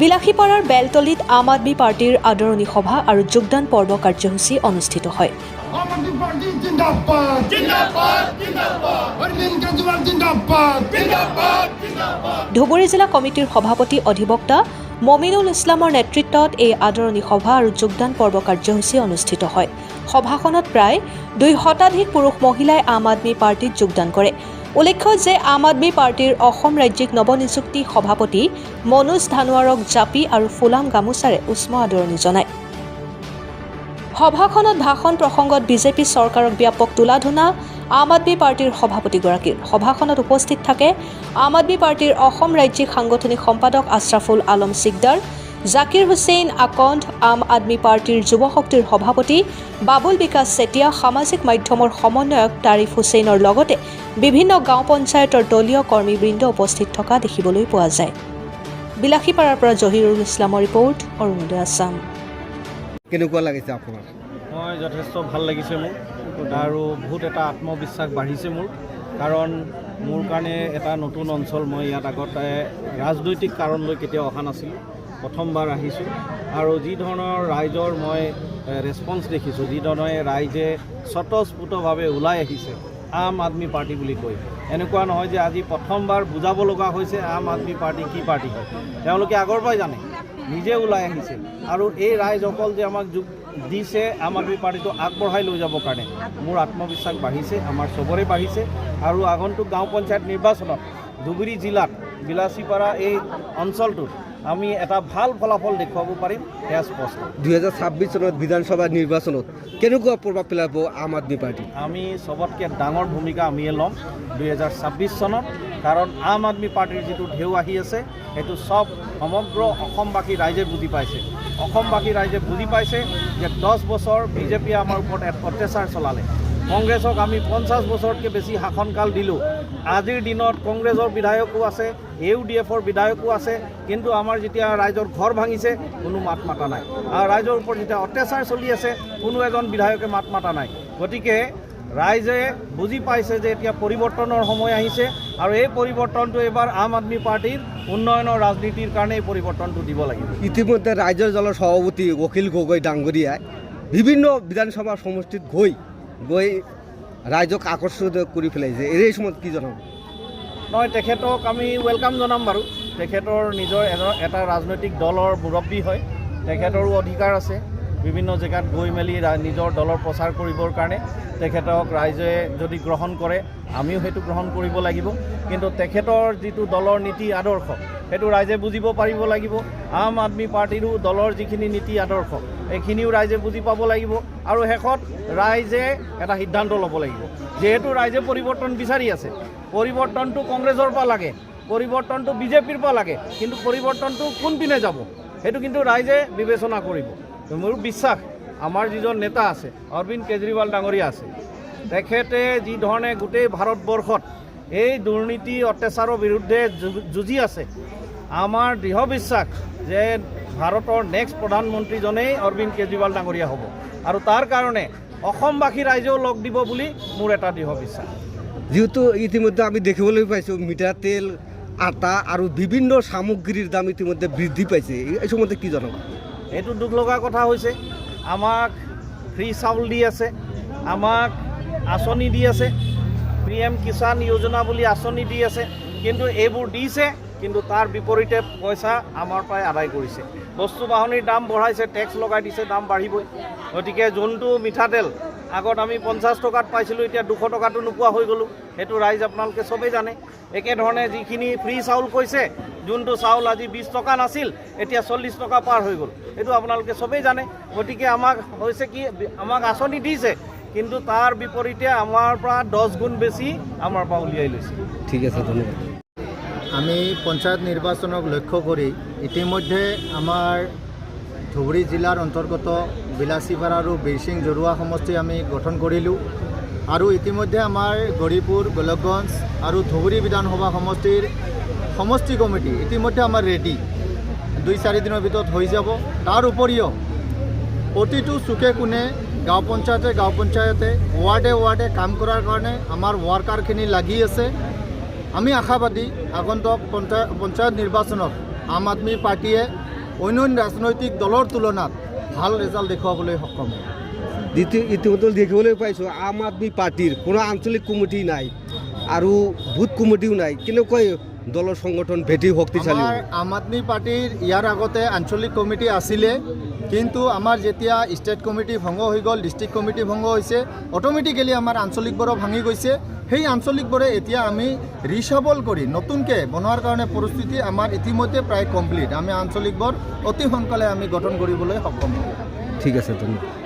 বিলাসীপাৰাৰ বেলতলিত আম আদমি পাৰ্টিৰ আদৰণি সভা আৰু যোগদান পৰ্ব কাৰ্যসূচী অনুষ্ঠিত হয়। आम आदमी पार्टी जिंदाबाद जिंदाबाद जिंदाबाद अरविंद केजरीवाल जिंदाबाद जिंदाबाद जिंदाबाद ধুবুৰী জিলা কমিটিৰ সভাপতি অধিবক্তা মমিনুল ইছলামৰ নেতৃত্বত এই আদৰণি সভা আৰু যোগদান পৰ্ব কাৰ্যসূচী অনুষ্ঠিত হয়। সভাখনত প্ৰায় 200 পুৰুষ মহিলাই আম আদমি পাৰ্টিত যোগদান কৰে। উল্লেখ্য যে আম আদমি পাৰ্টিৰ অসম ৰাজ্যিক নৱনিযুক্তি সভাপতি মনোজ ধানোৱাৰক জাপি আৰু ফুলাম গামোচাৰে উষ্ম আদৰণি জনায়। সভাখনত ভাষণ প্ৰসংগত বিজেপি চৰকাৰক ব্যাপক তোলাধুনা আম আদমি পাৰ্টিৰ সভাপতিগৰাকীৰ। সভাখনত উপস্থিত থাকে আম আদমি পাৰ্টিৰ অসম ৰাজ্যিক সাংগঠনিক সম্পাদক আছৰাফুল আলম সিকদাৰ, জাকিৰ হুছেইন আকন্দ, আম আদমি পাৰ্টিৰ যুৱ শক্তিৰ সভাপতি বাবুল বিকাশ চেতিয়া, সামাজিক মাধ্যমৰ সমন্বয়ক তাৰিফ হুছেইনৰ লগতে বিভিন্ন গাঁও পঞ্চায়তৰ দলীয় কৰ্মীবৃন্দ উপস্থিত থকা দেখিবলৈ পোৱা যায়। বিলাসীপাৰাৰ পৰা জহিৰুল ইছলামৰ ৰিপৰ্ট, অৰুণোদয় আছাম। কেনেকুৱা লাগিছে আপোনাৰ? মই যথেষ্ট ভাল লাগিছে মোৰ আৰু বহুত এটা আত্মবিশ্বাস বাঢ়িছে মোৰ, কাৰণ মোৰ কাৰণে এটা নতুন অঞ্চল। মই ইয়াত আগতে ৰাজনৈতিক কাৰণলৈ কেতিয়াও অহা নাছিলোঁ, প্ৰথমবাৰ আহিছোঁ আৰু যি ধৰণৰ ৰাইজৰ মই ৰেছপন্স দেখিছোঁ, যি ধৰণে ৰাইজে স্বতঃস্ফূৰ্তভাৱে ওলাই আহিছে আম আদমি পাৰ্টি বুলি কৈ, এনেকুৱা নহয় যে আজি প্ৰথমবাৰ বুজাব লগা হৈছে আম আদমি পাৰ্টি কি পাৰ্টি হয়। তেওঁলোকে আগৰ পৰাই জানে, নিজে ওলাই আহিছে আৰু এই ৰাইজসকল যে আমাক যোগ দিছে আম আদমি পাৰ্টিটো আগবঢ়াই লৈ যাবৰ কাৰণে মোৰ আত্মবিশ্বাস বাঢ়িছে, আমাৰ চবৰে বাঢ়িছে। আৰু আগন্তুক গাঁও পঞ্চায়ত নিৰ্বাচনত ধুবুৰী জিলাত বিলাসীপাৰা এই অঞ্চলটোত আমি এটা ভাল ফলাফল দেখুৱাব পাৰিম, সেয়া স্পষ্ট। 2026 চনত বিধানসভা নিৰ্বাচনত কেনেকুৱা প্ৰভাৱ পেলাব আম আদমি পাৰ্টি? আমি চবতকৈ ডাঙৰ ভূমিকা আমিয়ে ল'ম 2026 চনত, কাৰণ আম আদমি পাৰ্টিৰ যিটো ঢেউ আহি আছে সেইটো সমগ্ৰ অসমবাসী ৰাইজে বুজি পাইছে। অসমবাসী ৰাইজে বুজি পাইছে যে 10 বছৰ বিজেপিয়ে আমাৰ ওপৰত অত্যাচাৰ চলালে, কংগ্ৰেছক আমি 50 বছৰতকৈ বেছি শাসনকাল দিলোঁ। আজিৰ দিনত কংগ্ৰেছৰ বিধায়কো আছে, UDFৰ বিধায়কো আছে, কিন্তু আমাৰ যেতিয়া ৰাইজৰ ঘৰ ভাঙিছে কোনো মাত মাতা নাই, আৰু ৰাইজৰ ওপৰত যেতিয়া অত্যাচাৰ চলি আছে কোনো এজন বিধায়কে মাত মাতা নাই। গতিকে ৰাইজে বুজি পাইছে যে এতিয়া পৰিৱৰ্তনৰ সময় আহিছে আৰু এই পৰিৱৰ্তনটো এইবাৰ আম আদমি পাৰ্টিৰ উন্নয়নৰ ৰাজনীতিৰ কাৰণে এই পৰিৱৰ্তনটো দিব লাগিব। ইতিমধ্যে ৰাইজৰ দলৰ সভাপতি অখিল গগৈ ডাঙৰীয়াই বিভিন্ন বিধানসভা সমষ্টিত গৈ ৰাইজক আকৰ্ষিত কৰি পেলাইছে। এই সময়ত কি জনাব? নহয়, তেখেতক আমি ৱেলকাম জনাম বাৰু। তেখেতৰ নিজৰ এটা ৰাজনৈতিক দলৰ মুৰব্বী হয়, তেখেতৰো অধিকাৰ আছে বিভিন্ন জেগাত গৈ মেলি নিজৰ দলৰ প্ৰচাৰ কৰিবৰ কাৰণে। তেখেতক ৰাইজে যদি গ্ৰহণ কৰে আমিও সেইটো গ্ৰহণ কৰিব লাগিব, কিন্তু তেখেতৰ যিটো দলৰ নীতি আদৰ্শ সেইটো ৰাইজে বুজিব পাৰিব লাগিব। আম আদমি পাৰ্টিৰো দলৰ যিখিনি নীতি আদৰ্শ এইখিনিও ৰাইজে বুজি পাব লাগিব আৰু শেষত ৰাইজে এটা সিদ্ধান্ত ল'ব লাগিব। যিহেতু ৰাইজে পৰিৱৰ্তন বিচাৰি আছে, পৰিৱৰ্তনটো কংগ্ৰেছৰ পৰা লাগে, পৰিৱৰ্তনটো বিজেপিৰ পৰা লাগে, কিন্তু পৰিৱৰ্তনটো কোনপিনে যাব সেইটো কিন্তু ৰাইজে বিবেচনা কৰিব। মোৰ বিশ্বাস আমাৰ যিজন নেতা আছে অৰবিন্দ কেজৰিৱাল ডাঙৰীয়া আছে, তেখেতে যি ধৰণে গোটেই ভাৰতবৰ্ষত এই দুৰ্নীতি অত্যাচাৰৰ বিৰুদ্ধে যুঁজি আছে, আমাৰ দৃঢ় বিশ্বাস যে ভাৰতৰ নেক্সট প্ৰধানমন্ত্ৰীজনেই অৰবিন্দ কেজৰিৱাল ডাঙৰীয়া হ'ব আৰু তাৰ কাৰণে অসমবাসী ৰাইজেও লগ দিব বুলি মোৰ এটা দৃঢ় বিশ্বাস। যিহেতু ইতিমধ্যে আমি দেখিবলৈ পাইছোঁ মিঠাতেল, আটা আৰু বিভিন্ন সামগ্ৰীৰ দাম ইতিমধ্যে বৃদ্ধি পাইছে, এই সময়তে কি জনাব? এইটো দুখ লগা কথা হৈছে। আমাক ফ্ৰী চাউল দি আছে, আমাক আঁচনি দি আছে, PM কিষাণ যোজনা বুলি আঁচনি দি আছে, কিন্তু এইবোৰ দিছে কিন্তু তাৰ বিপৰীতে পইচা আমাৰ পৰাই আদায় কৰিছে। বস্তু বাহনিৰ দাম বঢ়াইছে, টেক্স লগাই দিছে, দাম বাঢ়িবই। গতিকে যোনটো মিঠাতেল আগত আমি 50 টকাত পাইছিলোঁ এতিয়া 200 টকাটো নোপোৱা হৈ গ'লোঁ, সেইটো ৰাইজ আপোনালোকে চবেই জানে। একেধৰণে যিখিনি ফ্ৰী চাউল কৈছে, যোনটো চাউল আজি 20 টকা নাছিল এতিয়া 40 টকা পাৰ হৈ গ'ল, সেইটো আপোনালোকে চবেই জানে। গতিকে আমাক হৈছে কি, আমাক আঁচনি দিছে কিন্তু তাৰ বিপৰীতে আমাৰ পৰা 10 গুণ বেছি আমাৰ পৰা উলিয়াই লৈছে। ঠিক আছে, ধন্যবাদ। আমি পঞ্চায়ত নিৰ্বাচনক লক্ষ্য কৰি ইতিমধ্যে আমাৰ ধুবুৰী জিলাৰ অন্তৰ্গত বিলাসীপাৰা আৰু বীৰসিং জৰুৱা সমষ্টি আমি গঠন কৰিলোঁ আৰু ইতিমধ্যে আমাৰ গৌৰীপুৰ, গোলকগঞ্জ আৰু ধুবুৰী বিধানসভা সমষ্টিৰ সমষ্টি কমিটি ইতিমধ্যে আমাৰ ৰেডি, 2-4 দিনৰ ভিতৰত হৈ যাব। তাৰ উপৰিও প্ৰতিটো চুকে কোণে গাঁও পঞ্চায়তে ৱাৰ্ডে কাম কৰাৰ কাৰণে আমাৰ ৱাৰ্কাৰখিনি লাগি আছে। আমি আশাবাদী আগন্তুক পঞ্চায়ত নিৰ্বাচনত আম আদমি পাৰ্টিয়ে অন্য ৰাজনৈতিক দলৰ তুলনাত ভাল ৰেজাল্ট দেখুৱাবলৈ সক্ষম হ'ব। ইতিমধ্যে দেখিবলৈ পাইছোঁ আম আদমি পাৰ্টিৰ কোনো আঞ্চলিক কমিটি নাই আৰু বুথ কমিটিও নাই। কেনেকৈ দলৰ সংগঠন ভেটি শক্তিশালী আমাৰ আম আদমি পাৰ্টিৰ ইয়াৰ আগতে আঞ্চলিক কমিটি আছিলে, কিন্তু আমাৰ যেতিয়া ষ্টেট কমিটি ভংগ হৈ গ'ল, ডিষ্ট্ৰিক্ট কমিটি ভংগ হৈছে, অট'মেটিকেলি আমাৰ আঞ্চলিকবোৰো ভাঙি গৈছে। সেই আঞ্চলিকবোৰে এতিয়া আমি ৰিচাবল কৰি নতুনকৈ বনোৱাৰ কাৰণে পৰিস্থিতি আমাৰ ইতিমধ্যে প্ৰায় কমপ্লিট। আমি আঞ্চলিকবোৰ অতি সোনকালে আমি গঠন কৰিবলৈ সক্ষম হ'ম। ঠিক আছে ধন্যবাদ।